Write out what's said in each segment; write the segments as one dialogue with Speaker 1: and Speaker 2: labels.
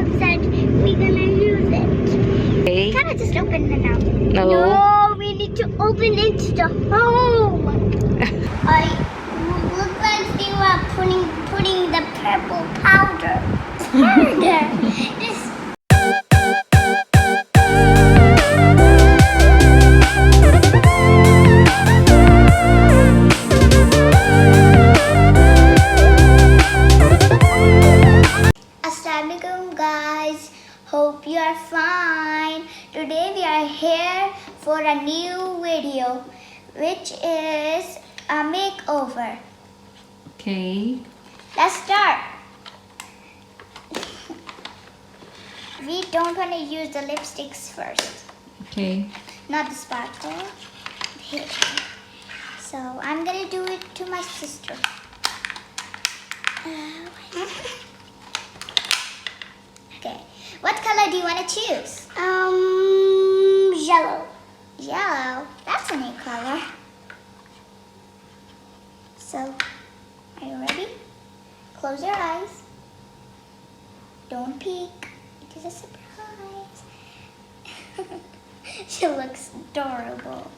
Speaker 1: love that we're gonna use it.
Speaker 2: Okay.
Speaker 1: Can I just open it now?
Speaker 2: No.
Speaker 1: No, we need to open it to the home. I look like they were putting the purple powder. This. Assalamualaikum guys, hope you are fine. Today we are here for a new video, which is a makeover.
Speaker 2: Okay.
Speaker 1: Let's start. We don't want to use the lipsticks first,
Speaker 2: Okay.
Speaker 1: not the sparkle. Here. So I'm gonna do it to my sister. Okay, what color do you want to choose? Yellow. Yellow, that's a new color. So, are you ready? Close your eyes. Don't peek. It is a surprise. She looks adorable.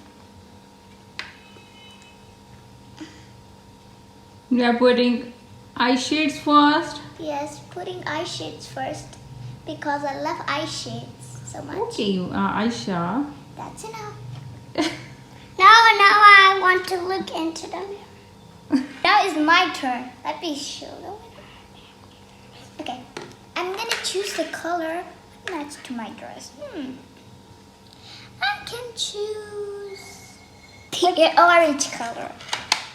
Speaker 2: We are putting eye shades first.
Speaker 1: Yes, putting eye shades first because I love eye shades so much.
Speaker 2: Okay, Aisha.
Speaker 1: That's enough. Now I want to look into the mirror. Now is my turn. Let me show you. Okay, I'm gonna choose the color match to my dress. I can choose the orange color.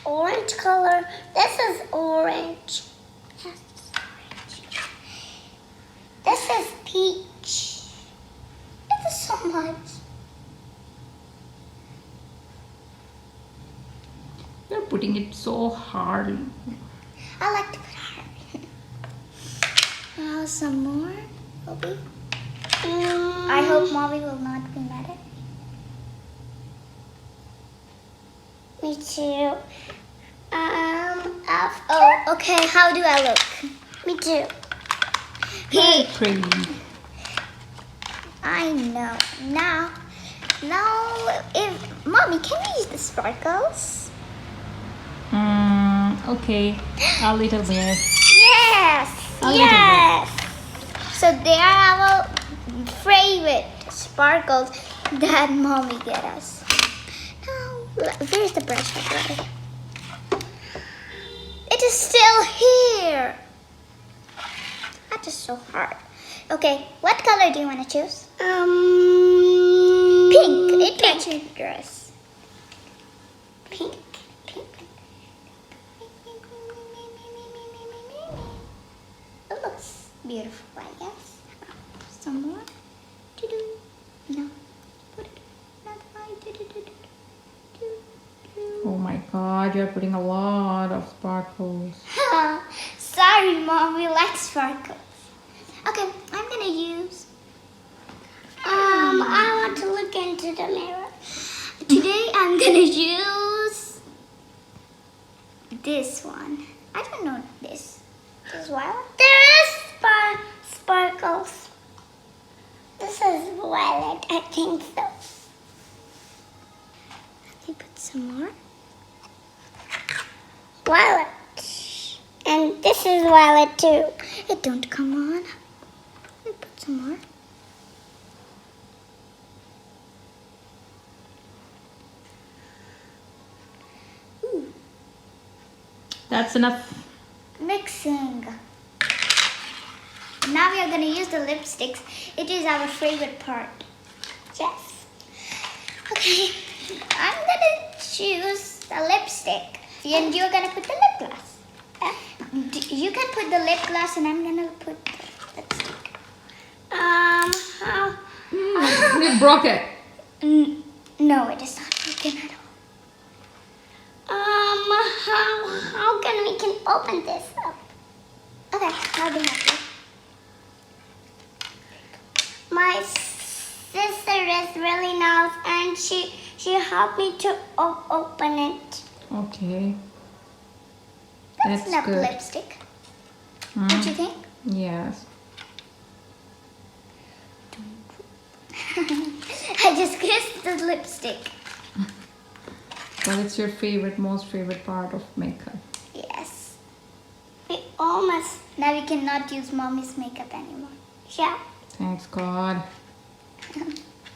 Speaker 1: Orange color. This is orange. Yes, this is orange. This is peach. It is so much.
Speaker 2: You're putting it so hard.
Speaker 1: I like to put heart. Now some more, Bobby. I hope Mommy will not be mad at me. Me too. Oh, okay. How do I look? Me too.
Speaker 2: Very pretty.
Speaker 1: I know. Now, if Mommy, can we use the sparkles?
Speaker 2: Okay. A little bit.
Speaker 1: Yes.
Speaker 2: A little
Speaker 1: Yes. So they are our favorite sparkles that Mommy get us. Now, where's the brush? It is still here. That is so hard. Okay, what color do you want to choose? Pink. It matches your dress. Pink. It looks beautiful, I guess. Some more. No. Put it. Not right.
Speaker 2: Oh my god, you're putting a lot of sparkles.
Speaker 1: Sorry, Mom. We like sparkles. Okay, I'm gonna use. I want to look into the mirror. Today, I'm gonna use this one. I don't know this. This violet. There is sparkles. This is violet. I think so. Let me put some more. Violet. And this is violet too. It don't come on. Let me put some more. Ooh.
Speaker 2: That's enough.
Speaker 1: Mixing. Now we are going to use the lipsticks. It is our favorite part. Yes. Okay. I'm going to choose the lipstick. And you're going to put the lip gloss. You can put the lip gloss and I'm going to put the lipstick.
Speaker 2: You broke it.
Speaker 1: No, it is not broken at all. How can we open this up? Okay, I'll be happy. My sister is really nice and she helped me to open it.
Speaker 2: Okay.
Speaker 1: That's enough
Speaker 2: good.
Speaker 1: lipstick. What do you think?
Speaker 2: Yes.
Speaker 1: I just kissed the lipstick.
Speaker 2: Well, it's your most favorite part of makeup.
Speaker 1: Yes. We almost. Now we cannot use mommy's makeup anymore. Yeah.
Speaker 2: Thanks God.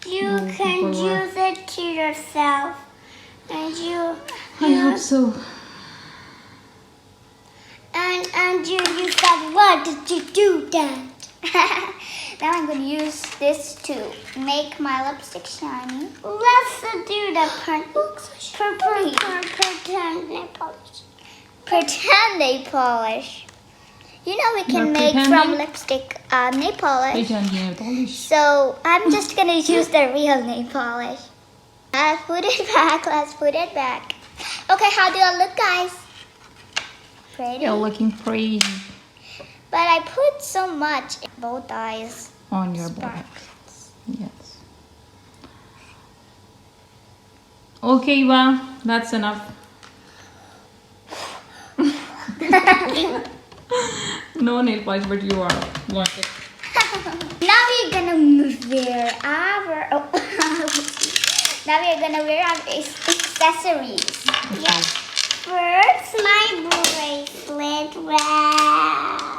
Speaker 1: You can use it to yourself. And
Speaker 2: I hope so.
Speaker 1: And you said, why did you do that? Now I'm going to use this to make my lipstick shiny. Let's do the pretend nail polish. Pretend nail polish. You know we can make from lipstick nail polish.
Speaker 2: Pretend nail polish.
Speaker 1: So I'm just going to use the real nail polish. Let's put it back. Let's put it back. Okay, how do I look, guys? Pretty.
Speaker 2: You're looking pretty.
Speaker 1: But I put so much in both eyes.
Speaker 2: On your back. Yes. Okay, Eva, that's enough. No nail polish, but you are wanted.
Speaker 1: Now we're gonna wear our. Now we're gonna wear our accessories.
Speaker 2: Okay.
Speaker 1: Yes. First, my bracelet. Wow.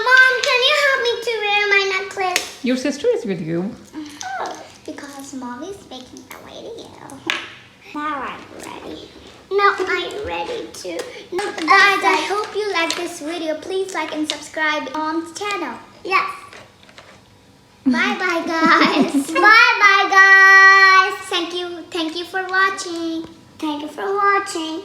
Speaker 1: Mom, can you help me to wear my necklace?
Speaker 2: Your sister is with you.
Speaker 1: Because Mom is making a video. Now I'm ready. Now I'm ready to. Guys, I hope you like this video. Please like and subscribe on the channel. Yes. Bye bye guys. Bye bye guys. Thank you for watching. Thank you for watching.